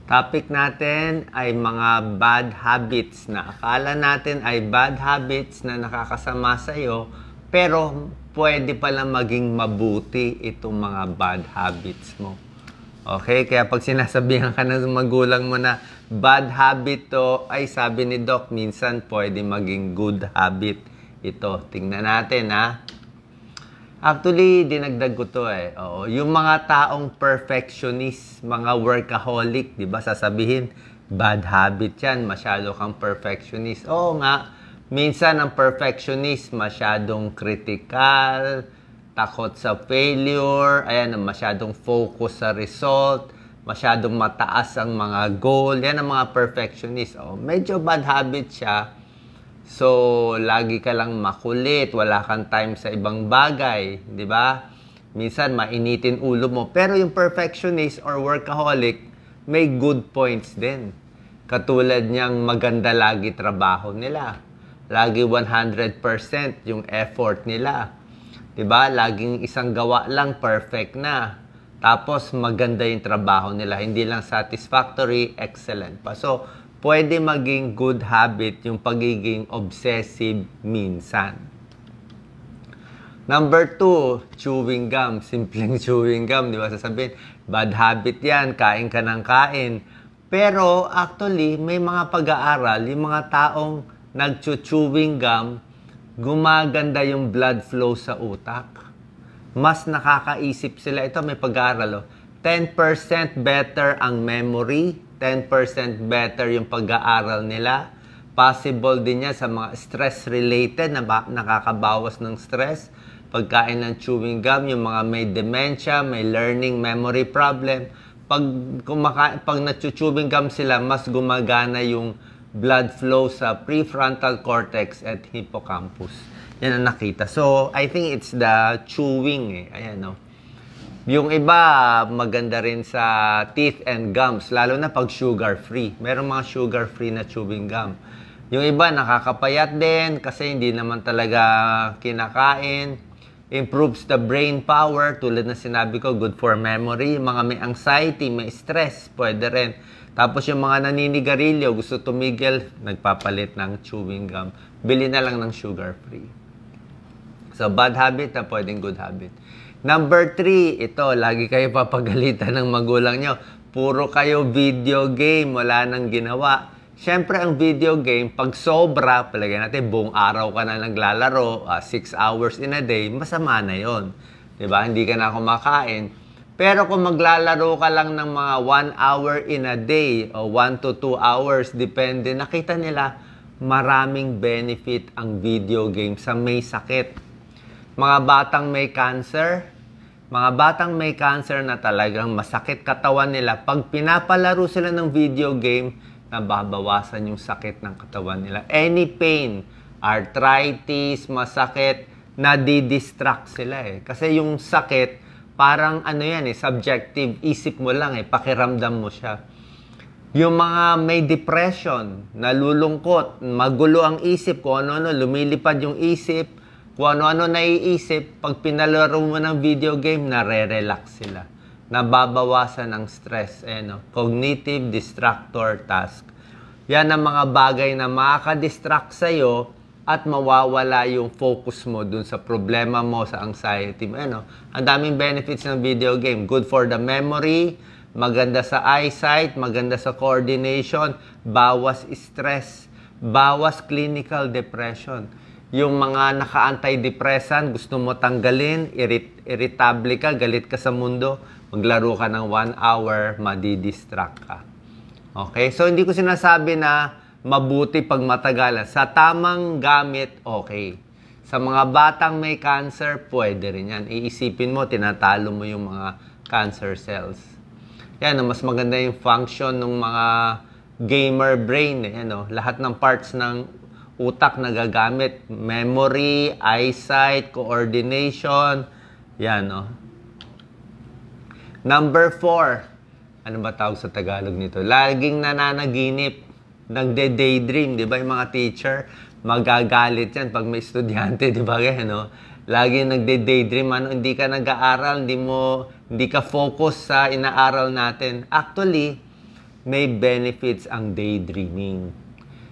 Topic natin ay mga bad habits na akala natin ay bad habits na nakakasama sa iyo, pero pwede pala maging mabuti itong mga bad habits mo. Okay? Kaya pag sinasabihan ka ng magulang mo na bad habit to, ay sabi ni Doc, minsan pwede maging good habit ito. Tingnan natin ha. Actually, dinagdag ko to eh. Oo, yung mga taong perfectionist, mga workaholic, di ba? Sasabihin, bad habit yan, masyado kang perfectionist. Oo nga, minsan ang perfectionist, masyadong critical, takot sa failure, ayan, masyadong focus sa result, masyadong mataas ang mga goal. Yan ang mga perfectionist. Oh, medyo bad habit siya. So, lagi ka lang makulit, wala kang time sa ibang bagay, di ba? Minsan, mainitin ulo mo. Pero yung perfectionist or workaholic, may good points din. Katulad niyang maganda lagi trabaho nila. Lagi 100% yung effort nila. Di ba? Laging isang gawa lang, perfect na. Tapos, maganda yung trabaho nila. Hindi lang satisfactory, excellent pa. So, pwede maging good habit yung pagiging obsessive minsan. Number 2, chewing gum. Simpleng chewing gum, di ba? Sasabihin, bad habit yan, kain ka ng kain. Pero actually, may mga pag-aaral, yung mga taong nag-chewing gum, gumaganda yung blood flow sa utak. Mas nakakaisip sila. Ito may pag-aaral. 10% better ang memory, 10% better yung pag-aaral nila. Possible din yan sa mga stress-related na nakakabawas ng stress. Pagkain ng chewing gum, yung mga may dementia, may learning memory problem. Pag nag-chewing gum sila, mas gumagana yung blood flow sa prefrontal cortex at hippocampus. Yan ang nakita. So, I think it's the chewing eh. Ayan, no? Yung iba, maganda rin sa teeth and gums, lalo na pag sugar-free. Merong mga sugar-free na chewing gum. Yung iba, nakakapayat din kasi hindi naman talaga kinakain. Improves the brain power, tulad na sinabi ko, good for memory. Yung mga may anxiety, may stress, pwede rin. Tapos yung mga naninigarilyo, gusto tumigil, nagpapalit ng chewing gum. Bili na lang ng sugar-free. So, bad habit na pwedeng good habit. Number 3, ito, lagi kayo papagalitan ng magulang nyo. Puro kayo video game, wala nang ginawa. Siyempre, ang video game, pag sobra, palagay natin, buong araw ka na naglalaro, 6 hours in a day, masama na yon. Diba? Hindi ka na kumakain. Pero kung maglalaro ka lang ng mga 1 hour in a day, o 1 to 2 hours, depende, nakita nila, maraming benefit ang video game sa may sakit. Mga batang may cancer, na talagang masakit katawan nila, pag pinapalaro sila ng video game, nababawasan yung sakit ng katawan nila. Any pain, arthritis, masakit, nadidistract sila eh. Kasi yung sakit, parang ano yan eh, subjective, isip mo lang eh, pakiramdam mo siya. Yung mga may depression, nalulungkot, magulo ang isip, kung ano-ano, lumilipad yung isip, kung ano-ano naiisip, pag pinalaro mo ng video game, nare-relax sila. Nababawasan ang stress. Cognitive distractor task. Yan ang mga bagay na makaka-distract sa'yo at mawawala yung focus mo dun sa problema mo, sa anxiety mo. Ang daming benefits ng video game. Good for the memory, maganda sa eyesight, maganda sa coordination, bawas stress, bawas clinical depression. Yung mga naka-antidepressant, gusto mo tanggalin, irritable ka, galit ka sa mundo, maglaro ka ng 1 hour, madidistract ka. Okay? So, hindi ko sinasabi na mabuti pag matagalan. Sa tamang gamit, okay. Sa mga batang may cancer, pwede rin yan. Iisipin mo, tinatalo mo yung mga cancer cells. Yan, mas maganda yung function ng mga gamer brain. Lahat ng parts ng utak na gagamit, memory, eyesight, coordination, yan, Number 4, ano ba tawag sa Tagalog nito? Laging nananaginip, nagde-daydream, di ba yung mga teacher? Magagalit yan pag may estudyante, di ba? Laging nagde-daydream, hindi ka nag-aaral, hindi ka focus sa inaaral natin. Actually, may benefits ang daydreaming.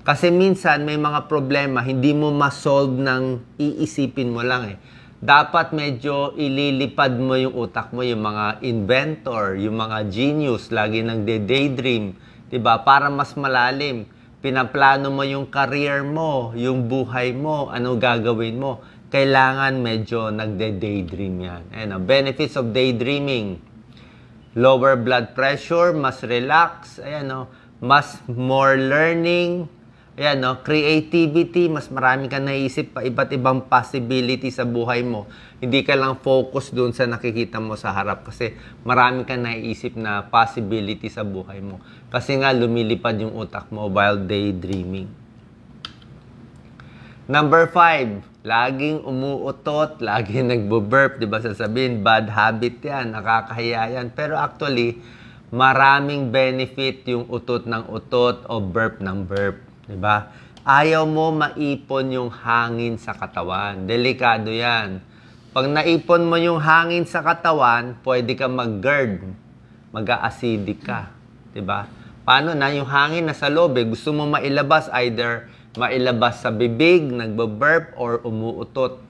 Kasi minsan may mga problema, hindi mo ma-solve ng iisipin mo lang eh. Dapat medyo ililipad mo yung utak mo, yung mga inventor, yung mga genius, lagi nagde-daydream, 'di ba? Para mas malalim. Pinaplano mo yung career mo, yung buhay mo, ano gagawin mo. Kailangan medyo nagde-daydream yan. Benefits of daydreaming. Lower blood pressure, mas relax, mas more learning, creativity, mas marami kang naisip pa iba't ibang possibility sa buhay mo. Hindi ka lang focus doon sa nakikita mo sa harap kasi marami kang naiisip na possibility sa buhay mo. Kasi nga lumilipad yung utak mo while daydreaming. Number 5, laging umuutot, laging nagbo-burp, 'di ba? Sasabihin, bad habit 'yan, nakakahiya 'yan. Pero actually, maraming benefit yung utot ng utot o burp ng burp. Diba? Ayaw mo maipon yung hangin sa katawan. Delikado yan. Pag naipon mo yung hangin sa katawan, pwede ka mag-GERD. Mag-a-acidic ka. Diba? Paano na? Yung hangin nasa loob eh. Gusto mo mailabas, either mailabas sa bibig, nagbo-burp, or umuutot.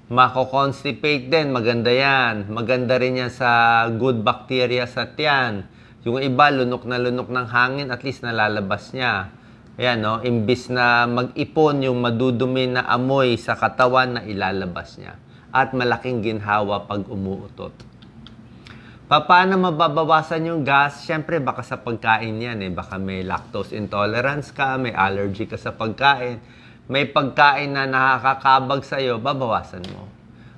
Mako-constipate din. Maganda yan. Maganda rin yan sa good bacteria sa tiyan. Yung iba, lunok na lunok ng hangin, at least nalalabas niya. Ayan, no? Imbis na mag-ipon yung madudumi na amoy sa katawan na ilalabas niya. At malaking ginhawa pag umuutot. Paano mababawasan yung gas? Siyempre, baka sa pagkain yan. Baka may lactose intolerance ka, may allergy ka sa pagkain, may pagkain na nakakakabag sa'yo, babawasan mo.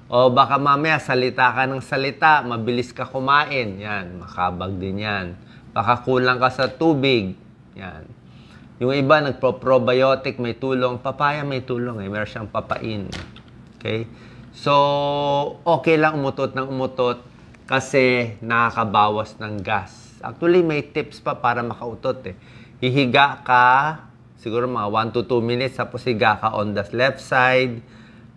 O baka mamaya salita ka ng salita, mabilis ka kumain. Yan, makabag din yan. Baka kulang ka sa tubig. Yan. Yung iba, nagpo-probiotic, may tulong. Papaya may tulong meron siyang papain. Okay? So, okay lang umutot ng umutot kasi nakakabawas ng gas. Actually, may tips pa para makautot Hihiga ka, siguro mga 1 to 2 minutes, tapos higa ka on the left side.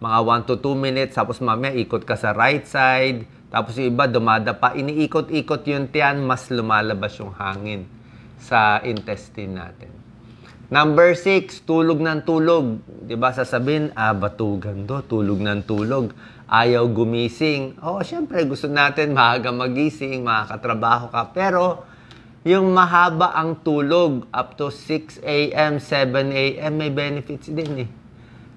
Mga 1 to 2 minutes, tapos mamaya ikot ka sa right side. Tapos yung iba, dumadapa. Iniikot-ikot yung tiyan, mas lumalabas yung hangin sa intestine natin. Number 6, tulog ng tulog. Diba, sasabihin, batugan do, tulog ng tulog. Ayaw gumising. Syempre, gusto natin maaga magising, makakatrabaho ka. Pero, yung mahaba ang tulog, up to 6 a.m., 7 a.m., may benefits din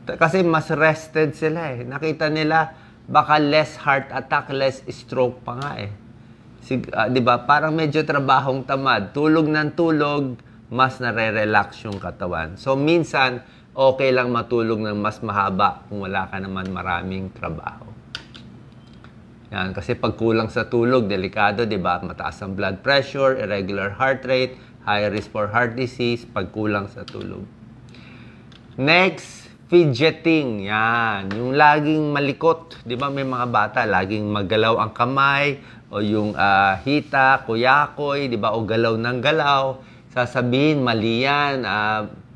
Kasi mas rested sila Nakita nila, baka less heart attack, less stroke pa nga diba, parang medyo trabahong tamad. Tulog ng tulog, mas nare-relax yung katawan. So, minsan, okay lang matulog ng mas mahaba kung wala ka naman maraming trabaho. Yan, kasi pag kulang sa tulog, delikado, di ba? Mataas ang blood pressure, irregular heart rate, high risk for heart disease, pag kulang sa tulog. Next, fidgeting. Yan, yung laging malikot. Di ba may mga bata, laging maggalaw ang kamay, o yung hita, kuyakoy, di ba? O galaw ng galaw. Sasabihin, mali yan,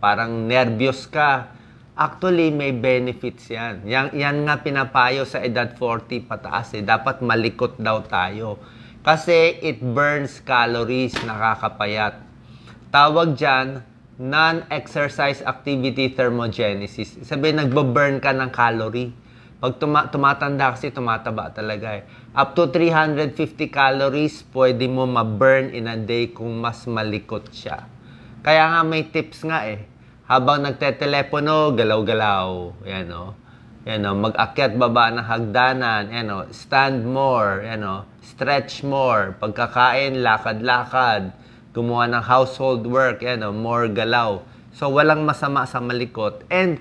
parang nervyos ka. Actually, may benefits yan. Yan nga pinapayo sa edad 40 pataas Dapat malikot daw tayo. Kasi it burns calories, nakakapayat. Tawag dyan, non-exercise activity thermogenesis. Sabihin, nagbo-burn ka ng calorie. Pag tumatanda kasi, tumataba talaga Up to 350 calories, pwede mo ma-burn in a day kung mas malikot siya. Kaya nga may tips nga Habang nagtetelepono, galaw-galaw. Mag-akyat baba ng hagdanan. Stand more. Stretch more. Pagkakain, lakad-lakad. Gumawa ng household work. More galaw. So, walang masama sa malikot. And,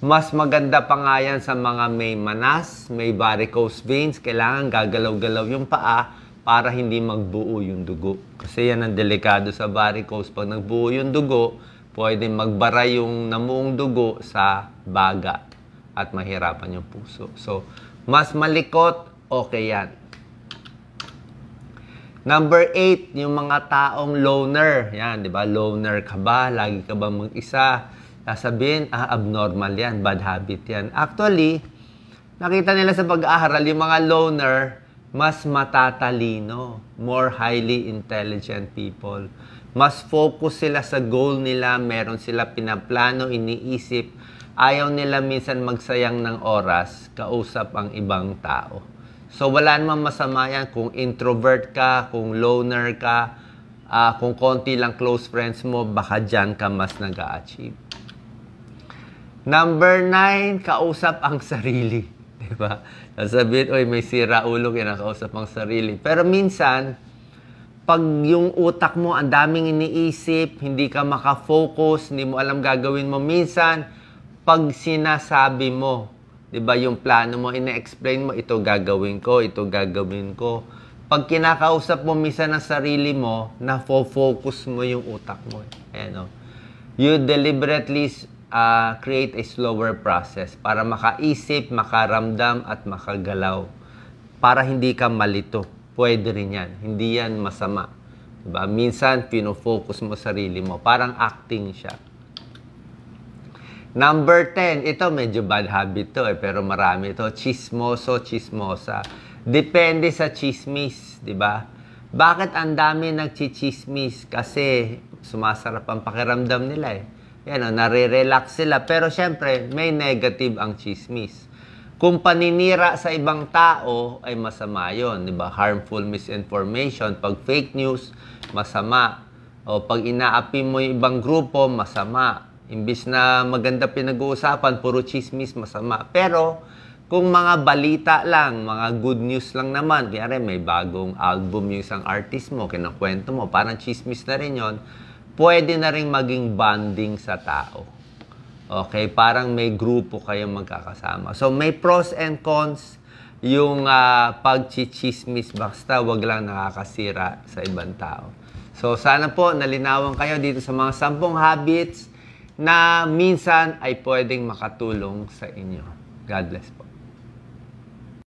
mas maganda pa nga yan sa mga may manas, may varicose veins. Kailangan gagalaw-galaw yung paa para hindi magbuo yung dugo. Kasi yan ang delikado sa varicose. Pag nagbuo yung dugo, pwede magbara yung namuong dugo sa baga at mahirapan yung puso. So, mas malikot, okay yan. Number 8, yung mga taong loner. Yan, di ba? Loner ka ba? Lagi ka ba mag-isa? Sasabihin, abnormal yan, bad habit yan. Actually, nakita nila sa pag-aaral, yung mga loner, mas matatalino, more highly intelligent people. Mas focus sila sa goal nila, meron sila pinaplano, iniisip. Ayaw nila minsan magsayang ng oras, kausap ang ibang tao. So wala namang masama yan kung introvert ka, kung loner ka, kung konti lang close friends mo, baka dyan ka mas nag-a-achieve. Number 9, kausap ang sarili. Diba? Sasabihin, oy, may sira ulo, kinakausap ang sarili. Pero minsan, pag yung utak mo, ang daming iniisip, hindi ka makafocus, hindi mo alam gagawin mo, minsan, pag sinasabi mo, diba, yung plano mo, ina-explain mo, ito gagawin ko, ito gagawin ko. Pag kinakausap mo minsan ang sarili mo, na-focus mo yung utak mo. Ayan, no? You deliberately create a slower process para makaisip, makaramdam, at makagalaw. Para hindi ka malito. Pwede rin yan. Hindi yan masama. Diba? Minsan, pinofocus mo sarili mo. Parang acting siya. Number 10. Ito, medyo bad habit to pero marami ito. Chismoso, chismosa. Depende sa chismis. Diba? Bakit ang dami nagchichismis? Kasi sumasarap ang pakiramdam nila Yan, nare-relax sila. Pero syempre, may negative ang chismis. Kung paninira sa ibang tao, ay masama yun. Diba? Harmful misinformation. Pag fake news, masama. O pag inaapi mo yung ibang grupo, masama. Imbis na maganda pinag-uusapan, puro chismis, masama. Pero, kung mga balita lang, mga good news lang naman, kaya may bagong album yung isang artist mo, kinakwento mo, parang chismis na rin yun, pwede na rin maging bonding sa tao. Okay? Parang may grupo kayong magkakasama. So, may pros and cons yung pag-chismis. Basta wag lang nakakasira sa ibang tao. So, sana po nalinawan kayo dito sa mga 10 habits na minsan ay pwedeng makatulong sa inyo. God bless po.